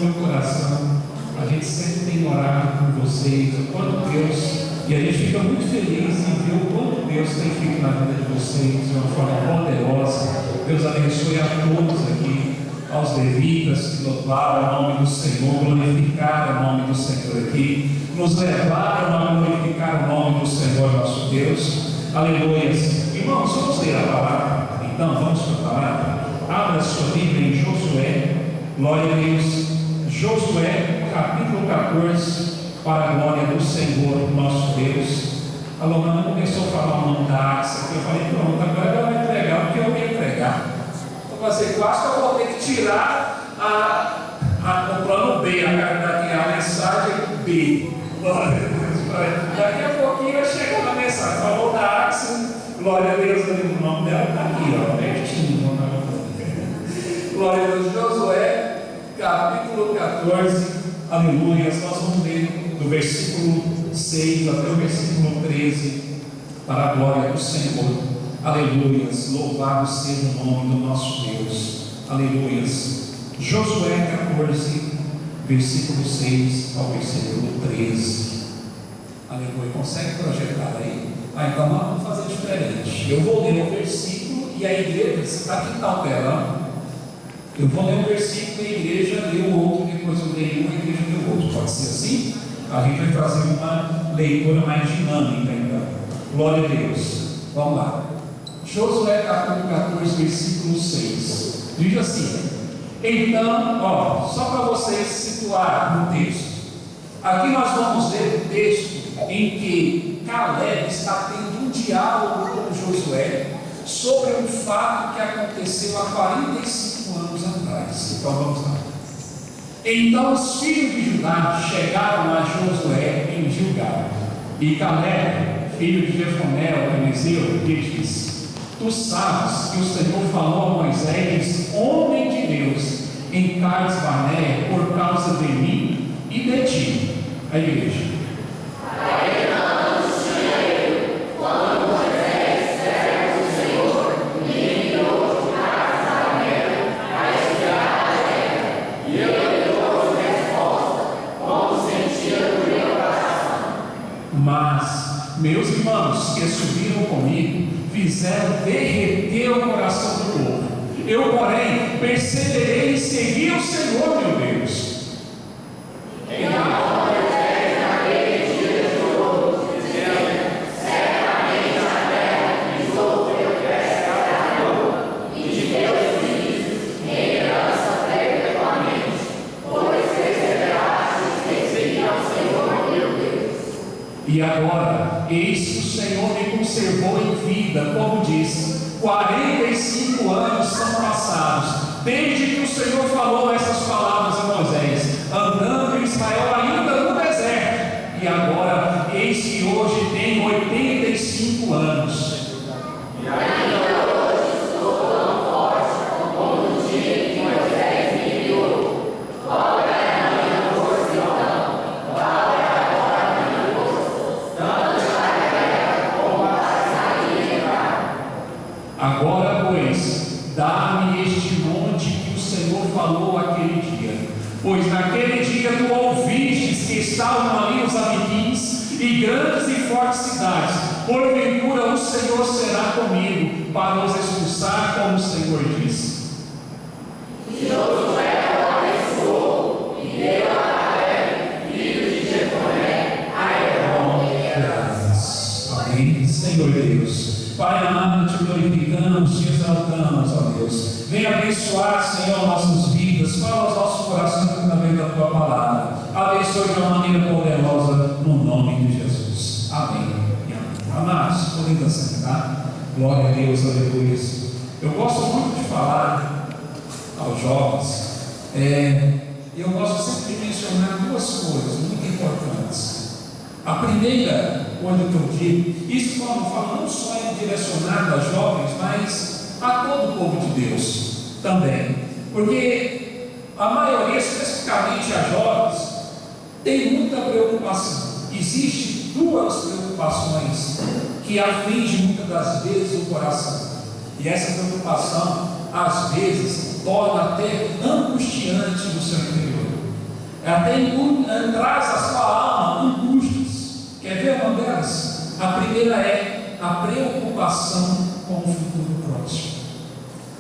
no meu coração. A gente sempre tem orado por vocês, o quanto Deus, e a gente fica muito feliz em ver o quanto Deus tem feito na vida de vocês de uma forma poderosa. Deus abençoe a todos aqui, aos levitas que louvaram o nome do Senhor, glorificaram o nome do Senhor aqui, nos levaram a glorificar o nome do Senhor nosso Deus. Aleluias. Irmãos, vamos ler a palavra. Então, vamos para a palavra. Abra sua Bíblia em Josué. Glória a Deus. Josué, capítulo 14, para a glória do Senhor nosso Deus. A Lomana começou a falar o nome da Axa, que eu falei, pronto, agora ela vai entregar, porque eu vou entregar. Então vai ser quase que eu vou ter que tirar o plano B, a mensagem B. Glória a Deus. Daqui a pouquinho vai chegar na mensagem. Falou da Axa, glória a Deus, o nome dela está aqui, ó, pertinho. Glória a Deus. Josué, capítulo 14, aleluia. Nós vamos ler do versículo 6 até o versículo 13, para a glória do Senhor. Aleluias. Louvado seja o nome do nosso Deus. Aleluias. Josué 14, versículo 6 ao versículo 13. Aleluia. Consegue projetar aí? Então nós vamos fazer diferente. Eu vou ler o versículo e a igreja, aqui está o telão. Eu vou ler um versículo e a igreja lê o outro, depois eu leio um e a igreja lê o outro. Pode ser assim? A gente vai fazer uma leitura mais dinâmica, então. Glória a Deus. Vamos lá. Josué capítulo 14, versículo 6. Diz assim: então, só para vocês situar no texto. Aqui nós vamos ler o texto em que Caleb está tendo um diálogo com Josué sobre um fato que aconteceu há 45 anos atrás. Então vamos lá. Então os filhos de Judá chegaram a Josué em Gilgal, e Caleb, filho de Jefoné, o canezeu, lhe disse: tu sabes que o Senhor falou a Moisés, homem de Deus, em Cades Barneia, por causa de mim e de ti. A igreja. Mas meus irmãos que subiram comigo fizeram derreter o coração do povo. Eu, porém, perseverei em seguir o Senhor, meu Deus. E agora, eis que o Senhor me conservou em vida, como disse, 45 anos são passados, desde que o Senhor falou essas palavras a Moisés, andando em Israel ainda no deserto. E agora, eis que hoje tenho 85 anos. E ainda hoje estou tão forte como no dia que Moisés me enviou. Qual é a minha força então? Qual é agora a minha força? Tanto para a guerra como para sair e entrar. Agora, pois, dá-me este monte que o Senhor falou aquele dia. Pois naquele dia tu ouvistes que estavam ali os amiguinhos e grandes e fortes cidades. Porventura o Senhor será comigo para os expulsar, como o Senhor disse. E Josué abençoou e deu a Caleb, filho de Jefoné, a Hebrom. Amém. Senhor Deus, Pai amado, te glorificamos, te exaltamos, ó Deus. Venha abençoar, Senhor, nossas vidas, fala aos nossos corações através da tua palavra. Abençoe de uma maneira poderosa, no nome de Jesus. Amém. Amados, podem sentar. Glória a Deus, aleluia. Eu gosto muito de falar aos jovens, eu gosto sempre de mencionar duas coisas muito importantes. A primeira coisa que eu digo, isso quando eu falo não só é direcionado a jovens, mas a todo o povo de Deus também, porque a maioria, especificamente a jovens, tem muita preocupação. Existem duas preocupações que afligem muitas das vezes o coração, e essa preocupação às vezes torna até angustiante no seu interior. traz à sua alma angústias. Quer ver uma delas? A primeira é a preocupação com o futuro próximo.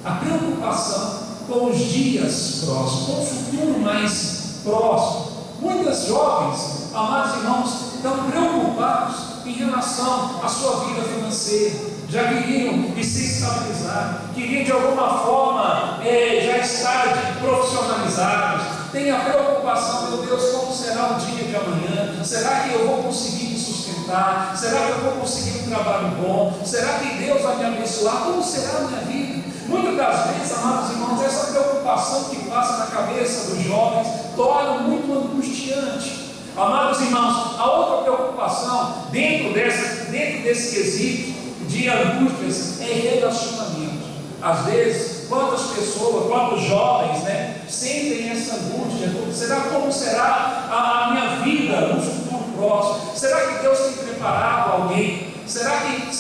A preocupação com os dias próximos, com o futuro mais próximo. Muitas jovens, amados irmãos, estão preocupados em relação à sua vida financeira. Já queriam se estabilizar, queriam de alguma forma já estar profissionalizados. Tem a preocupação, meu Deus, como será o dia de amanhã? Será que eu vou conseguir me sustentar? Será que eu vou conseguir um trabalho bom? Será que Deus vai me abençoar? Como será a minha vida? Muitas das vezes, amados irmãos, essa preocupação que passa na cabeça dos jovens torna muito angustiante. Amados irmãos, a outra preocupação dentro desse quesito de angústias é relacionamento. Às vezes, quantas pessoas, quantos jovens, sentem essa angústia? Como será a minha vida no futuro próximo? Será que Deus tem preparado alguém? Será que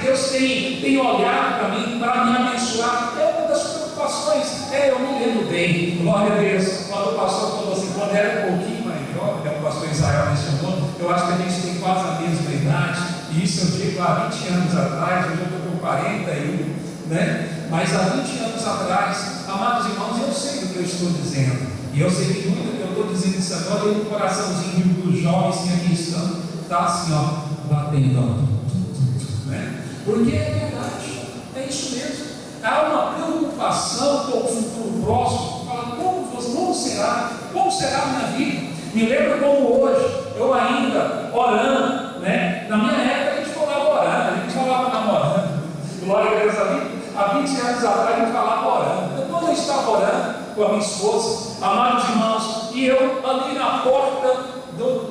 Deus tem olhado para mim, para me abençoar? É uma das preocupações. Eu me lembro bem, glória a Deus, quando o pastor falou assim, quando era um pouquinho mais jovem, o pastor Israel mencionou, eu acho que a gente tem quase a mesma idade, e isso eu digo há 20 anos atrás, hoje eu estou com 41, mas há 20 anos atrás, amados irmãos, eu sei do que eu estou dizendo, e eu sei que muito que eu estou dizendo isso agora, e o coraçãozinho dos jovens que aqui estão, está assim, batendo, porque é verdade, é isso mesmo. Há uma preocupação com o futuro próximo. Fala, como será a minha vida? Me lembro como hoje, eu ainda orando, na minha época a gente falava orando, a gente falava namorando, glória a Deus, há 20 anos atrás a gente falava orando. Quando eu estava orando com a minha esposa, amados irmãos, e eu ali na porta,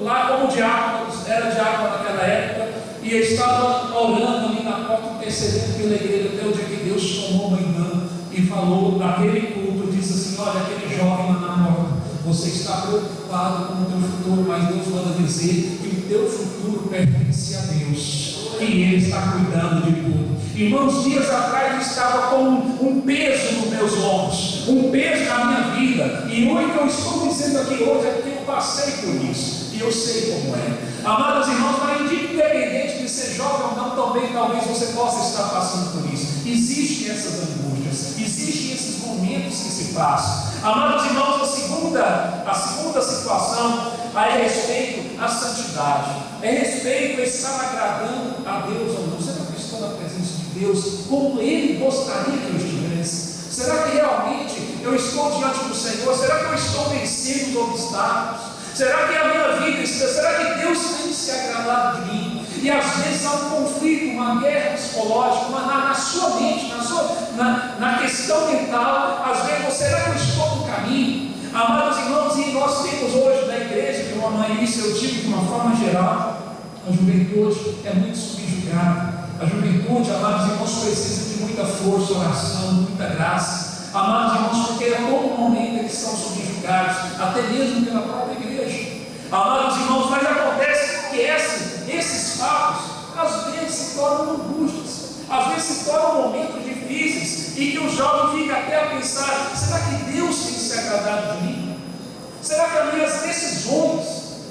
lá como diácono, era diácono naquela época, e eu estava orando ali na porta, intercedendo pela igreja, até o dia que Deus tomou uma irmã e falou naquele culto, disse assim, olha, aquele jovem lá na porta, você está preocupado com o teu futuro, mas Deus manda dizer que o teu futuro pertence a Deus, que Ele está cuidando de tudo. Irmãos, dias atrás eu estava com um peso nos meus ombros, um peso na minha vida, e o que eu estou dizendo aqui hoje é porque eu passei por isso, e eu sei como é. Amados irmãos, mas independente de ser jovem ou não, também talvez você possa estar passando por isso. Existem essas angústias, existem esses momentos que se passam. Amados irmãos, a segunda situação é respeito à santidade, é respeito a estar agradando a Deus ou não. Será que estou na presença de Deus como Ele gostaria que eu estivesse? Será que realmente eu estou diante do Senhor? Será que eu estou vencendo os obstáculos? Será que a minha vida, será que Deus tem se agradado de mim? E às vezes há um conflito, uma guerra psicológica, na sua mente, na questão mental. Às vezes, será que eu estou no caminho? Amados irmãos, e nós temos hoje na igreja, de uma maneira, isso eu digo de uma forma geral, a juventude é muito subjugada. A juventude, amados irmãos, precisa de muita força, oração, muita graça. Amados irmãos, porque a todo momento eles são subjugados, até mesmo pela própria igreja. Amados irmãos, mas acontece que esses fatos, às vezes se tornam angústias, às vezes se tornam momentos difíceis, e que o jovem fica até a pensar, será que Deus tem se agradado de mim? Será que as minhas decisões,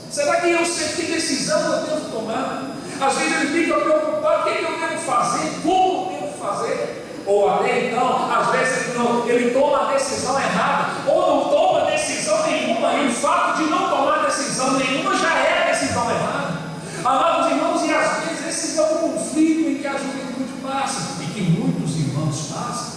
será que eu sei que decisão eu devo tomar? Às vezes ele fica preocupado, o que eu devo fazer, como eu devo fazer? Ou até então, às vezes ele toma a decisão errada, ou não toma decisão nenhuma, e o fato de não tomar decisão nenhuma já é a decisão errada. Amados irmãos, e às vezes esse é o conflito em que a juventude passa, e que muitos irmãos passam.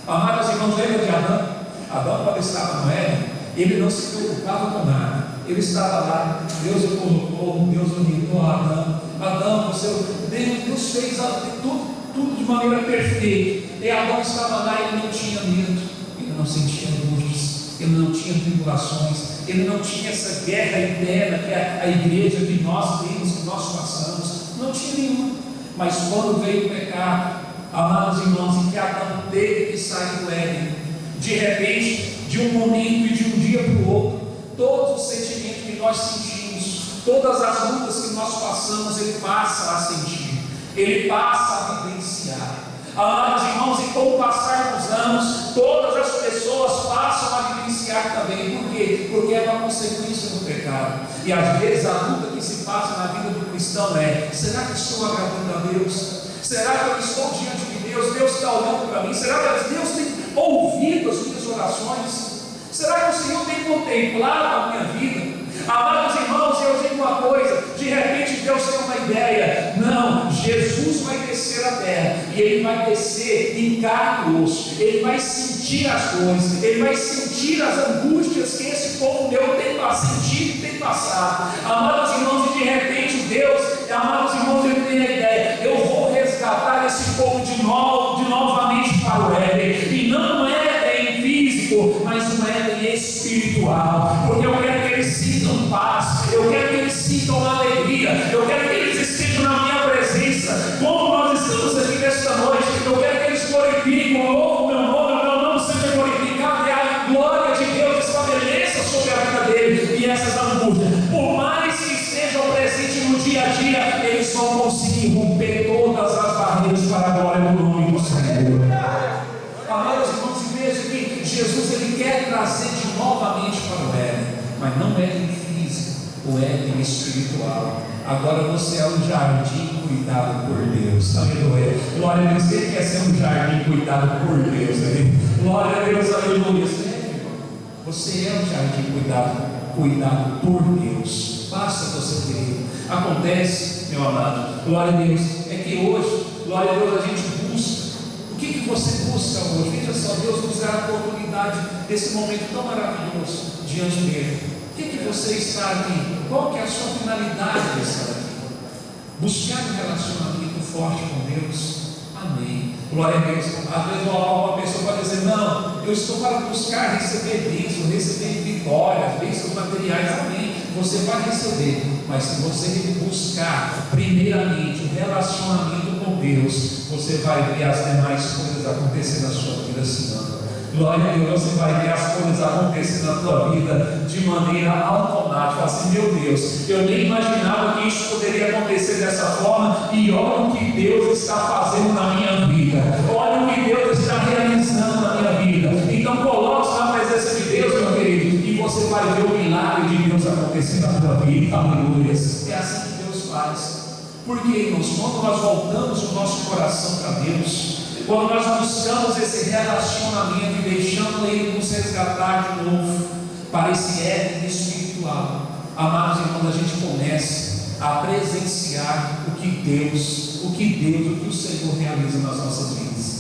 Amados irmãos, lembra de Adão? Adão, quando estava no Éden, ele não se preocupava com nada, ele estava lá, Deus o colocou, Deus orientou a Adão. Adão, Deus fez tudo de maneira perfeita. E Adão estava lá e ele não tinha medo, ele não sentia angústias, ele não tinha tribulações, ele não tinha essa guerra interna que é a igreja que nós temos, que nós passamos, não tinha nenhuma. Mas quando veio o pecado, amados irmãos, em que Adão teve que sair do Éden, de repente, de um momento e de um dia para o outro, todos os sentimentos que nós sentimos, todas as lutas que nós passamos, ele passa a sentir, ele passa a vivenciar. Amados irmãos, e com o passar dos anos, todas as pessoas pessoas passam a vivenciar também. Por quê? Porque é uma consequência do pecado. E às vezes a dúvida que se passa na vida do cristão é: será que estou agradando a Deus? Será que eu estou diante de Deus? Deus está olhando para mim? Será que Deus tem ouvido as minhas orações? Será que o Senhor tem contemplado a minha vida? Amados irmãos, eu digo uma coisa: de repente Deus tem uma ideia. Não, Jesus vai descer à terra, e Ele vai descer em carne e osso. Ele vai sentir as coisas, Ele vai sentir as angústias que esse povo meu tem sentido e tem passado. Amados irmãos, e de repente Deus, amados irmãos, Ele tem a ideia: eu vou resgatar esse povo de novamente para o Éden. E não é em físico, mas um Éden espiritual, porque eu quero que eles sintam paz, eu quero que eles sintam alegria, eu quero que eles estejam na minha presença, como nós estamos aqui nesta noite. Eu quero que eles glorifiquem o meu nome seja glorificado, e a glória de Deus estabeleça sobre a vida dele. E essas angústias, por mais que estejam presentes no dia a dia, eles vão conseguir romper todas as barreiras para a glória do nome do Senhor. Amados irmãos, veja que Jesus ele quer trazer de novamente para o Éden, mas não Éden físico, o Éden espiritual. Agora você é um jardim cuidado por Deus. Aleluia. Glória a Deus. Quem quer ser um jardim cuidado por Deus? Glória a Deus. Aleluia. Você é um jardim cuidado por Deus. Basta você querer. Acontece, meu amado, glória a Deus, é que hoje, glória a Deus, a gente busca. O que você busca hoje? Veja só, Deus nos dá a oportunidade desse momento tão maravilhoso diante dele. O que você está aqui? Qual que é a sua finalidade de estar aqui? Buscar um relacionamento forte com Deus. Amém. Glória a Deus. Às vezes uma pessoa pode dizer: não, eu estou para buscar receber bênçãos, receber vitórias, bênçãos materiais. Amém. Você vai receber, mas se você buscar primeiramente o relacionamento com Deus, você vai ver as demais coisas acontecer na sua vida, Senhor. Glória a Deus, você vai ver as coisas acontecer na tua vida de maneira automática. Assim: meu Deus, eu nem imaginava que isso poderia acontecer dessa forma, e olha o que Deus está fazendo na minha vida, olha o que Deus está realizando na minha vida. Então coloque-se na presença de Deus, meu querido, e você vai ver o milagre de Deus acontecer na tua vida. Aleluia. É assim que Deus faz. Porque, irmãos, quando nós voltamos o nosso coração para Deus, quando nós buscamos esse relacionamento e deixamos Ele nos resgatar de novo para esse Éden espiritual, amados irmãos, a gente começa a presenciar o que Deus, o que o Senhor realiza nas nossas vidas.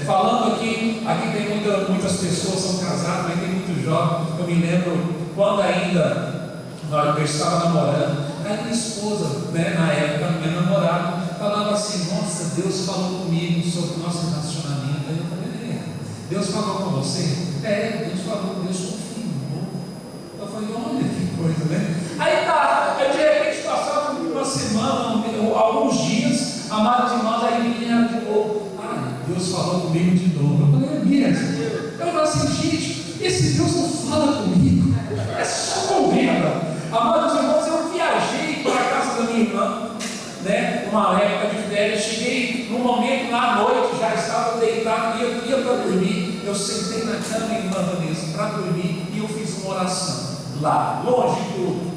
Falando aqui tem muitas pessoas que são casadas, mas tem muito jovem. Eu me lembro quando ainda eu estava namorando, a minha esposa, na época, minha namorada, falava assim: nossa, Deus falou comigo sobre o nosso relacionamento. Aí eu falei: Deus falou com você? Deus falou, Deus confirmou. Eu falei: olha que coisa, né? Aí de repente passava uma semana, alguns dias, amados irmãos, aí me vieram de novo: Deus falou comigo de novo. Eu falei: é mesmo? Eu falei assim: gente, esse Deus não fala comigo, é só comenda. Amados irmãos, eu viajei para a casa da minha irmã, uma época de férias. Cheguei num momento lá à noite, já estava deitado, ia para dormir. Eu sentei na cama, minha irmã Vanessa, para dormir, e eu fiz uma oração lá, longe de tudo,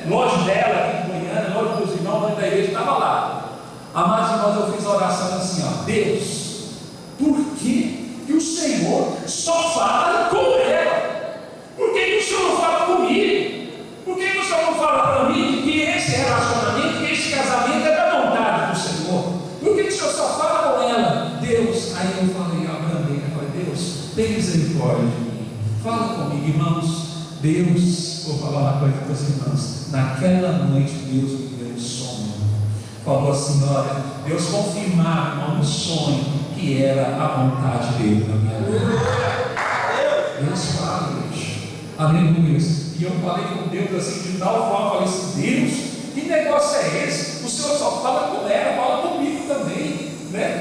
longe dela, aqui em Goiânia, longe dos irmãos, longe da igreja, estava lá. Amados irmãos, eu fiz a oração assim: Deus, por que o Senhor só fala com ela? Por que o Senhor não fala comigo? Por que o Senhor não fala para mim que esse relacionamento, que esse casamento é da vontade do Senhor? Por que o Senhor só fala com ela? Deus, aí eu falei, Deus, tem misericórdia de mim, fala comigo, irmãos. Deus, vou falar uma coisa para os irmãos, naquela noite Deus me deu um sonho, falou assim: olha, Deus confirmava no sonho que era a vontade dele na minha vida. Deus fala, Deus, aleluia. E eu falei com Deus assim, de tal forma, falei assim: Deus, que negócio é esse? O Senhor só fala com ela, fala comigo também,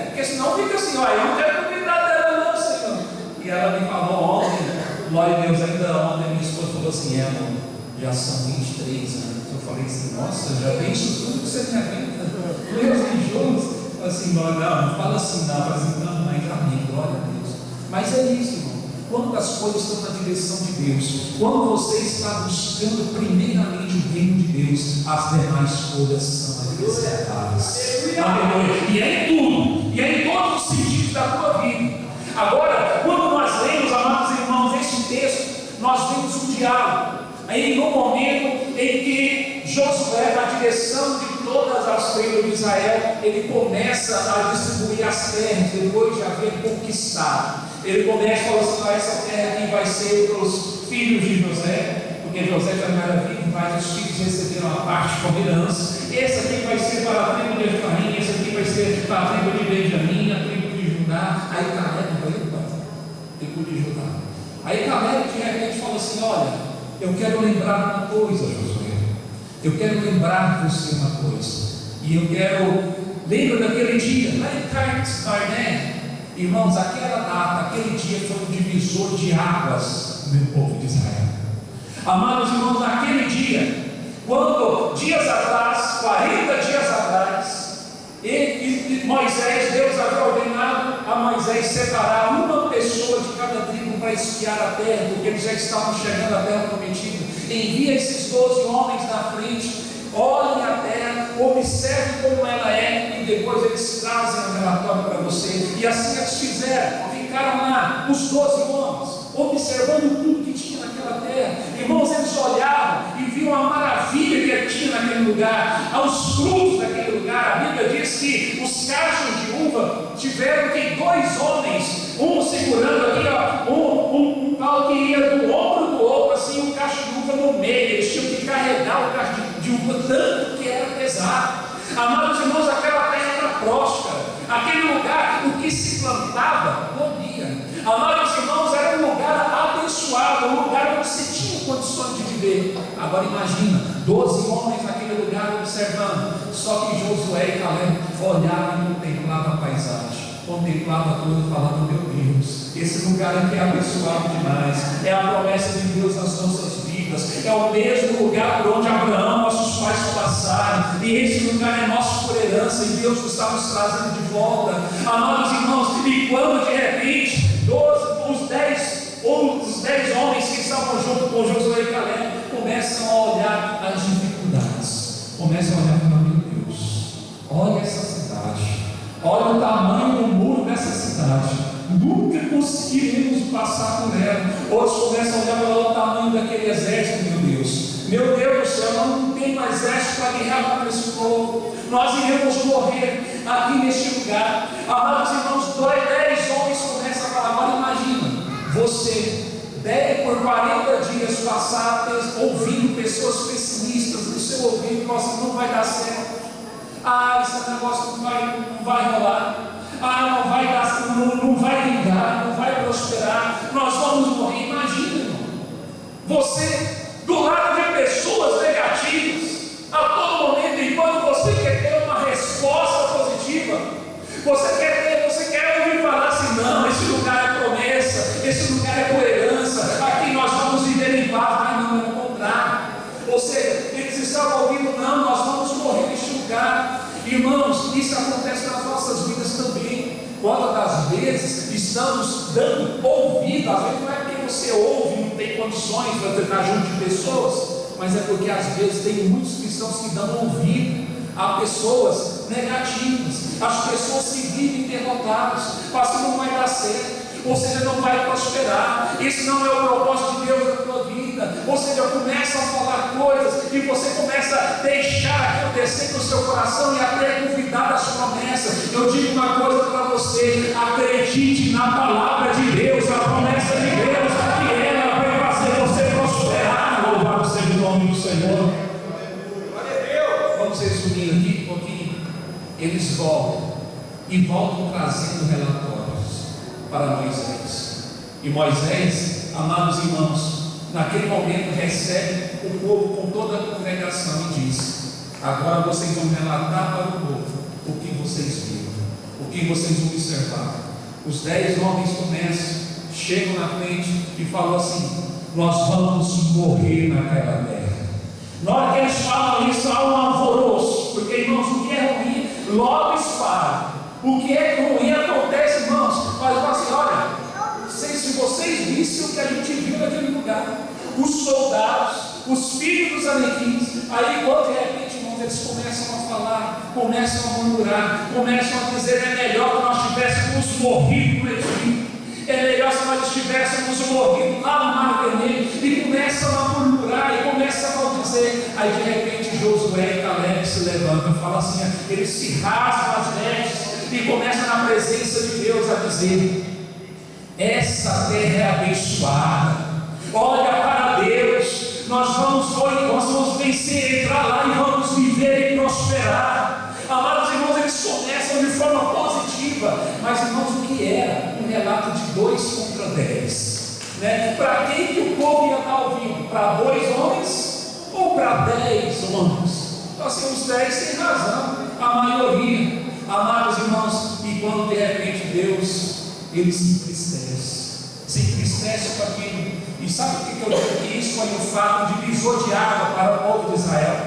Porque senão fica assim: eu não quero cuidar dela não, Senhor. E ela me falou ontem, glória a Deus, ainda ontem minha esposa falou assim: amor, já são 23 anos. Eu falei assim: nossa, já tem isso tudo que você me aguenta? Deus em jogos. Assim: não fala assim, não. Eu falei assim: não, mas amém, glória a Deus. Mas é isso, irmão. quando as coisas estão na direção de Deus, quando você está buscando primeiramente o reino de Deus, as demais coisas são acrescentadas. Aleluia. E é em tudo, e é em todos os sentidos da tua vida. Agora, quando nós lemos, amados irmãos, esse texto, nós vemos um diálogo. Aí no momento em que Josué, na direção de todas as tribos de Israel, ele começa a distribuir as terras, depois de haver conquistado. Ele começa a falar assim: essa terra aqui vai ser para os filhos de José, porque José já não era vivo, mas os filhos receberam a parte como herança. Esse aqui vai ser para a tribo de Efraim, esse aqui vai ser para a tribo de Benjamim, a tribo de Judá. Aí Caleb vai para a tribo de Judá. Aí Caleb de repente fala assim: olha, eu quero lembrar uma coisa, Josué. Eu quero lembrar de você uma coisa. E eu quero. Lembra daquele dia, lá em Cades Barnea? Irmãos, aquela data, aquele dia foi um divisor de águas no meu povo de Israel. Amados irmãos, naquele dia, quando dias atrás, 40 dias atrás, Moisés, Deus havia ordenado a Moisés separar uma pessoa de cada tribo para espiar a terra, porque eles já estavam chegando à terra prometida. Envia esses 12 homens na frente, olhem a terra, observem como ela é, e depois eles trazem um relatório para você. E assim eles fizeram. Ficaram lá os 12 homens, observando tudo que tinha naquela terra. Irmãos, eles olhavam e viam a maravilha que tinha naquele lugar, aos frutos daquele lugar. A Bíblia diz que os cachos de uva tiveram que 2 homens, um segurando aqui, ó, um pau que ia do ombro do outro, assim, um cacho de uva no meio. Eles tinham que carregar o cacho de uva, tanto que era pesado. Amados irmãos, aquela terra era próspera. Aquele lugar, o que se plantava, colhia. Amados irmãos, era um lugar abençoado, um lugar onde se tinha condições de viver. Agora imagina, 12 homens naquele lugar observando. Só que Josué e Caleb olhavam e contemplavam a paisagem. Contemplava tudo, falando: meu Deus, esse lugar aqui é abençoado demais. É a promessa de Deus nas nossas vidas. É o mesmo lugar por onde Abraão, nossos pais, passaram. E esse lugar é nosso por herança, e Deus nos está nos trazendo de volta. Amados irmãos, e quando de repente os 10 homens que estavam junto com Josué e Caleb começam a olhar as dificuldades, começam a olhar para: meu Deus, olha essa cidade, olha o tamanho do muro dessa cidade, nunca conseguiremos passar por ela. Outros começam a olhar para o tamanho daquele exército. Meu Deus do céu, não tem mais exército para guerrear contra esse povo, nós iremos morrer aqui neste lugar. Amados irmãos, 10 homens começam a falar. Agora imagina, você deve por 40 dias passar ouvindo pessoas pessimistas no seu ouvido, que você não vai dar certo. Esse negócio não vai rolar. Não vai dar, não vai vingar, não vai prosperar, nós vamos morrer. Imagina, irmão, você do lado de pessoas negativas a todo momento, enquanto você quer ter uma resposta positiva, você quer ouvir falar assim: não, esse lugar é promessa, esse lugar é por herança, aqui nós vamos viver em paz. Mas não, é o contrário. Ou seja, eles estavam ouvindo: não, nós vamos morrer neste lugar. Irmãos, isso acontece nas nossas vidas também. Quantas das vezes estamos dando ouvido, às vezes não é porque você ouve, não tem condições para estar junto de pessoas, mas é porque às vezes tem muitos cristãos que dão ouvido a pessoas negativas, as pessoas que vivem derrotadas. Pastor, não vai dar certo, ou seja, não vai prosperar, isso não é o propósito de Deus na tua vida. Ou seja, começa a falar coisas e você começa a deixar acontecer no seu coração e até duvidar das promessas. Eu digo uma coisa para você: acredite na palavra de Deus, na promessa de Deus, que ela vai fazer você prosperar. Louvado seja o nome do Senhor. Vamos resumir aqui um pouquinho. Eles voltam trazendo relatórios para Moisés. E Moisés, amados irmãos, naquele momento recebe o povo com toda a congregação e diz: agora vocês vão relatar para o povo o que vocês viram, o que vocês observaram. Os 10 homens começam, chegam na frente e falam assim: nós vamos morrer naquela terra. Na hora que eles falam isso, há um alvoroço, porque, irmãos, o que é ruim logo espalha. O que é ruim acontece, irmãos. Mas assim: olha, se vocês que a gente viu naquele lugar. Os soldados, os filhos dos anequins, aí quando de repente, irmãos, eles começam a falar, começam a murmurar, começam a dizer: é melhor que nós tivéssemos morrido no Egito, é melhor se nós estivéssemos morrido lá no Mar Vermelho. E começam a murmurar e começam a maldizer. Aí de repente Josué e Caleb se levantam e falam assim, eles se rasgam as vestes e começam na presença de Deus a dizer: essa terra é abençoada, olha para Deus, nós vamos vencer, entrar lá e vamos viver e prosperar. Amados irmãos, eles começam de forma positiva, mas irmãos, o que era? Um relato de 2 contra 10, né? Para quem que o povo ia estar ouvindo? Para 2 homens ou para 10 homens? Então assim, os 10 têm razão, a maioria. Amados irmãos, e quando de repente Deus, ele se entristece com aquilo. E sabe o que eu digo? Que isso foi um fato de divisor de água para o povo de Israel,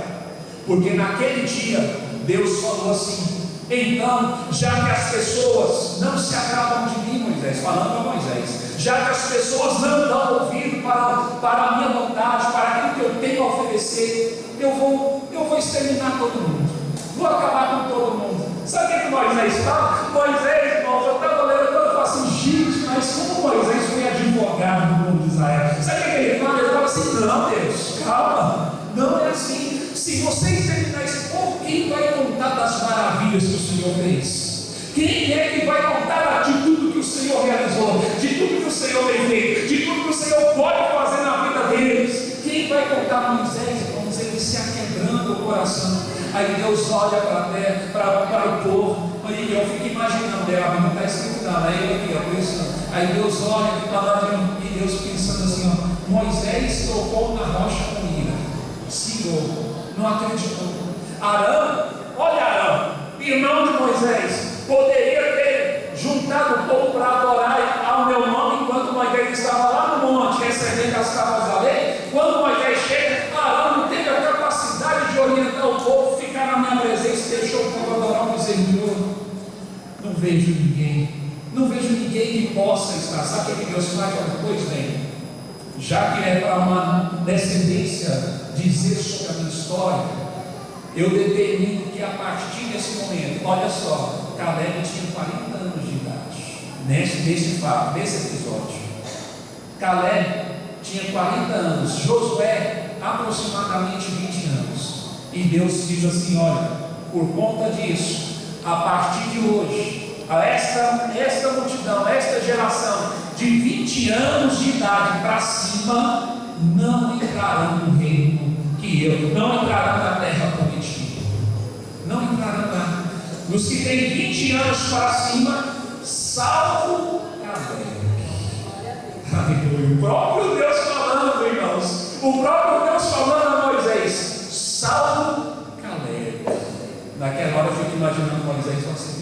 porque naquele dia Deus falou assim: então, já que as pessoas não se agradam de mim, Moisés, falando a Moisés, já que as pessoas não dão ouvido para a minha vontade, para aquilo que eu tenho a oferecer, eu vou exterminar todo mundo, vou acabar com todo mundo. Sabe o que Moisés fala? Moisés, irmãos, eu estava lendo, eu falo assim: gente, mas como Moisés foi advogado do povo de Israel? Sabe o que ele fala? Ele fala assim: não, Deus, calma, não é assim. Se você exterminar esse povo, quem vai contar das maravilhas que o Senhor fez? Quem é que vai contar de tudo que o Senhor realizou, de tudo que o Senhor tem feito, de tudo que o Senhor pode fazer na vida deles? Quem vai contar? Moisés? Vamos ele se aquebrando o coração. Aí Deus olha para a terra, para o povo, e eu fico imaginando, não está escrito nada, aí ele aqui, pensando. Aí Deus olha e Deus pensando assim: Moisés tocou na rocha com ira, cirou, não acreditou. Arão, olha Arão, irmão de Moisés, poderia ter juntado o povo para adorar ao meu nome enquanto Moisés estava lá no monte recebendo as tábuas da lei. Quando Moisés chega, Arão não teve a capacidade de orientar o povo, ficar na minha presença e deixou o povo adorar o bezerro. Não vejo ninguém que possa estar. Sabe o que Deus faz? Pois bem, já que é para uma descendência dizer sobre a minha história, eu determino que a partir desse momento, olha só, Caleb tinha 40 anos de idade, nesse episódio. Caleb tinha 40 anos, Josué aproximadamente 20 anos, e Deus diz assim: olha, por conta disso, a partir de hoje, esta multidão, esta geração de 20 anos de idade para cima, não entrarão no reino não entrarão na terra prometida, não entrarão lá. Os que têm 20 anos para cima, salvo Caleb. Aleluia. O próprio Deus falando, irmãos, o próprio Deus falando a Moisés, salvo Caleb. Naquela hora eu fico imaginando Moisés assim: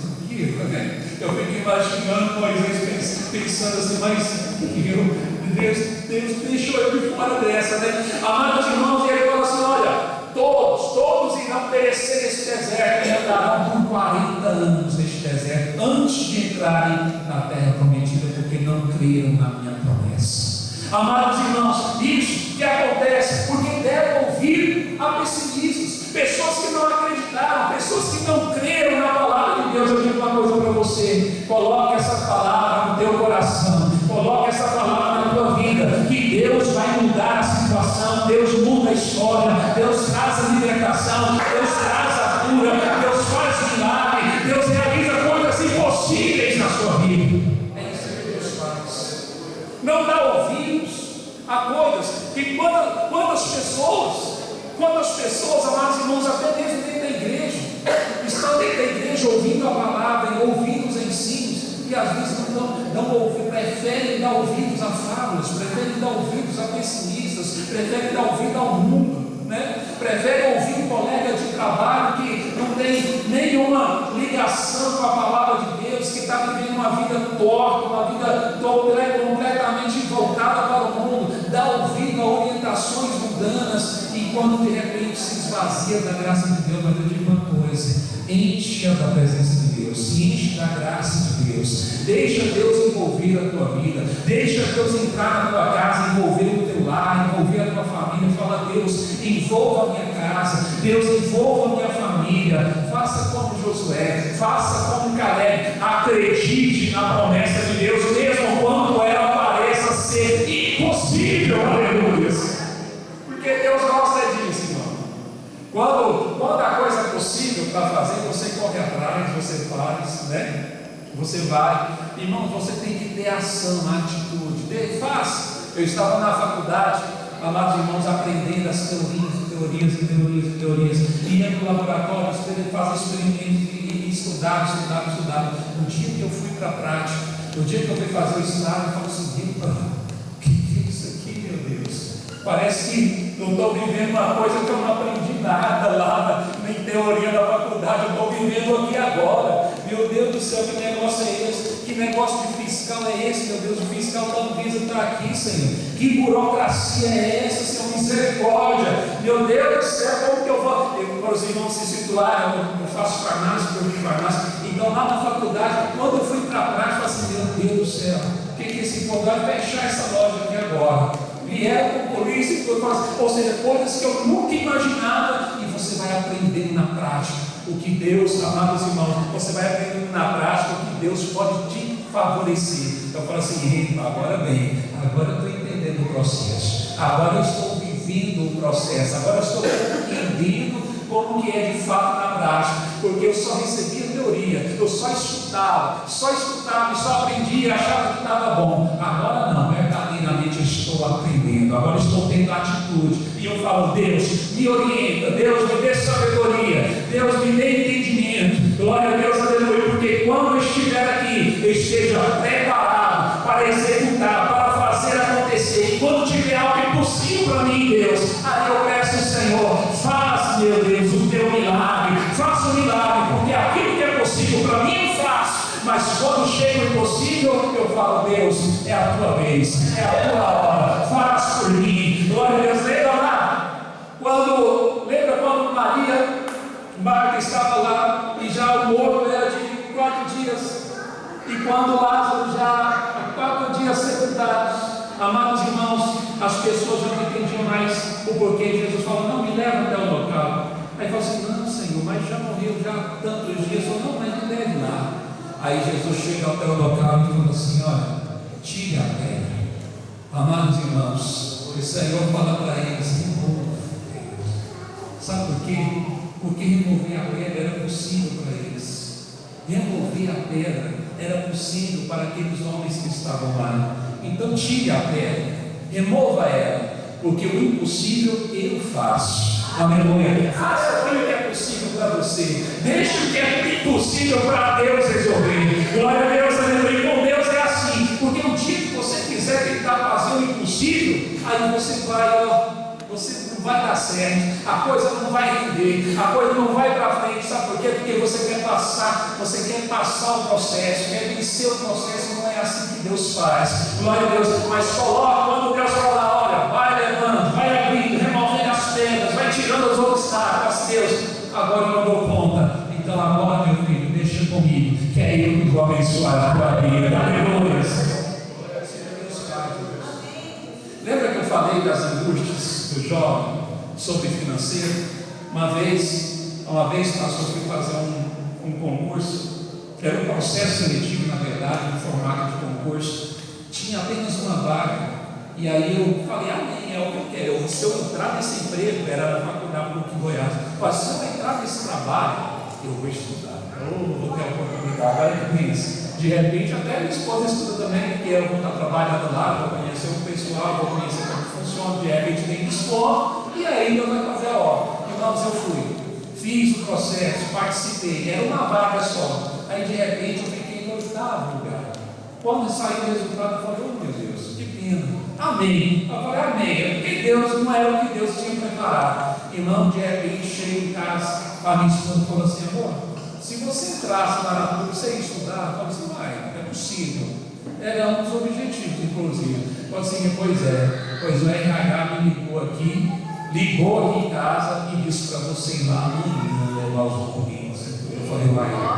eu fico imaginando Moisés pensando assim: mas Deus deixou eu de fora dessa, né? Amados irmãos, e ele fala assim: olha, todos irão perecer nesse deserto, e andarão por 40 anos neste deserto, antes de entrarem na terra prometida, porque não creram na minha promessa. Amados irmãos, isso que acontece porque deram ouvir a pessimistas, pessoas que não acreditaram, pessoas que não creram na palavra de Deus. Eu digo uma coisa para você: coloque essa palavra no teu coração, coloque essa palavra na tua vida, que Deus vai mudar a situação, Deus muda a história, Deus traz a libertação, Deus traz a cura, Deus faz milagre, Deus realiza coisas impossíveis na sua vida. É isso que Deus faz. Não dá ouvidos a coisas que quando as pessoas, amados irmãos, até mesmo dentro da igreja, estão dentro da igreja ouvindo a palavra, ouvindo os ensinos, e às vezes não dão ouvidos, preferem dar ouvidos a fábulas, preferem dar ouvidos a pessimistas, preferem dar ouvido ao mundo, né? Preferem ouvir um colega de trabalho que não tem nenhuma ligação com a palavra de Deus, que está vivendo uma vida torta, uma vida completamente voltada para o mundo, dá ouvido a orientações mundanas, e quando de repente se esvazia da graça de Deus. Mas eu digo uma coisa: acontecer. Enche da presença de Deus, se enche da graça de Deus, deixa Deus envolver a tua vida, deixa Deus entrar na tua casa, envolver o teu lar, envolver a tua família. Fala: Deus, envolva a minha casa, Deus, envolva a minha família. Faça como Josué, faça como Caleb, acredite na promessa de Deus, mesmo quando ela pareça ser impossível. Aleluia. Porque Deus gosta disso, irmão. Quando a coisa é possível para fazer, você corre atrás, você faz, né? Você vai. Irmão, você tem que ter ação, atitude. Faça. Eu estava na faculdade, amados irmãos, aprendendo as teorias, ia no laboratório, fazer experimentos e estudar. No dia que eu fui para a prática, no dia que eu fui fazer o estágio, eu falei assim: o que é isso aqui, meu Deus? Parece que eu estou vivendo uma coisa que eu não aprendi nada lá, nem teoria da faculdade, eu estou vivendo aqui agora. Meu Deus do céu, que negócio é esse? Que negócio de fiscal é esse, meu Deus? O fiscal da Anvisa está aqui, Senhor. Que burocracia é essa, Senhor? Misericórdia. Meu Deus do céu, como que eu vou? Para os irmãos se situarem, eu faço farmácia, eu fiz farmácia. Então, lá na faculdade, quando eu fui para a prática, eu falei assim: meu Deus do céu, o que esse povo vai fechar essa loja aqui agora? Vieram com polícia e tudo, ou seja, coisas que eu nunca imaginava, e você vai aprendendo na prática o que Deus, amados irmãos, você vai aprendendo na prática o que Deus pode te favorecer. Então eu falo assim: agora bem, agora eu estou entendendo o processo, agora eu estou vivendo o processo, agora eu estou entendendo como que é de fato na prática, porque eu só recebia teoria, eu só estudava e só aprendia e achava que estava bom. Agora não, verdadeiramente eu estou aprendendo, agora estou tendo atitude, e eu falo: Deus, me orienta, Deus, me dê sabedoria, Deus, me dê entendimento. Glória a Deus, aleluia, porque quando eu estiver aqui, eu esteja preparado para executar, para fazer acontecer. E quando tiver algo impossível para mim, Deus, aí eu peço: Senhor, faz, meu Deus, o teu milagre, faça o milagre, porque aquilo que é possível para mim eu faço. Mas quando chega o impossível, eu falo: Deus, é a tua vez, é a tua hora, faz por mim. Glória a Deus. Lembra quando Marta estava lá, e já o morto era de 4 dias, e quando Lázaro já há 4 dias sepultados, amados irmãos, as pessoas já não entendiam mais o porquê. Jesus falou: não, me leva até o local. Aí falou assim: não, Senhor, mas já morreu já há tantos dias. Falou: não, mas me leve lá. Aí Jesus chega até o local e falou assim: olha, tire a pedra. Amados irmãos, o Senhor fala para eles: remova. Sabe por quê? Porque remover a pedra era possível para eles. Remover a pedra era possível para aqueles homens que estavam lá. Então tire a pedra, remova ela, porque o impossível eu faço. Aleluia. Faça aquilo que é possível para você. Deixe o que é impossível para Deus resolver. Glória a Deus, aleluia. Com Deus é assim, porque o dia que você quiser tentar fazer o impossível, aí você não vai dar certo, a coisa não vai render, a coisa não vai para frente. Sabe por quê? Porque você quer passar o processo, quer vencer o processo. Não é assim que Deus faz. Glória a Deus. Mas coloca, quando Deus fala: olha, vai levando, vai abrindo, removendo as pedras, vai tirando os obstáculos. Deus, agora eu não dou conta. Então agora, meu filho, deixa comigo, que é eu que vou abençoar a tua vida. Aleluia. Lembra que eu falei das angústias do jovem sobre financeiro? Uma vez, pastor, eu fui fazer um concurso. Era um processo seletivo, na verdade, um formato de concurso. Tinha apenas uma vaga. E aí eu falei: amém, é o que eu quero. Se eu entrar nesse emprego, era na faculdade do Goiás, mas se eu entrar nesse trabalho, eu vou estudar. Eu vou ter a oportunidade. Agora que pensa. De repente, até minha esposa estuda também, porque eu vou estar trabalhando lá, vou conhecer o pessoal, vou conhecer como funciona. De repente tem desconto, e aí Deus vai fazer a obra. Irmãos, eu fui, fiz o processo, participei, era uma vaga só. Aí de repente eu fiquei no 8º lugar. Quando saiu o resultado, eu falei: oh meu Deus, que pena. Amém. Eu falei: amém. Porque Deus não era o que Deus tinha preparado. Irmão, de repente, cheguei em casa, a minha esposa falou assim: amor, se você entrasse lá na PUC, você ia estudar? Eu falei assim: vai, é possível. Era um dos objetivos, inclusive. Eu falei assim: pois o RH me ligou aqui em casa e disse para você ir lá amanhã levar os documentos. for your life.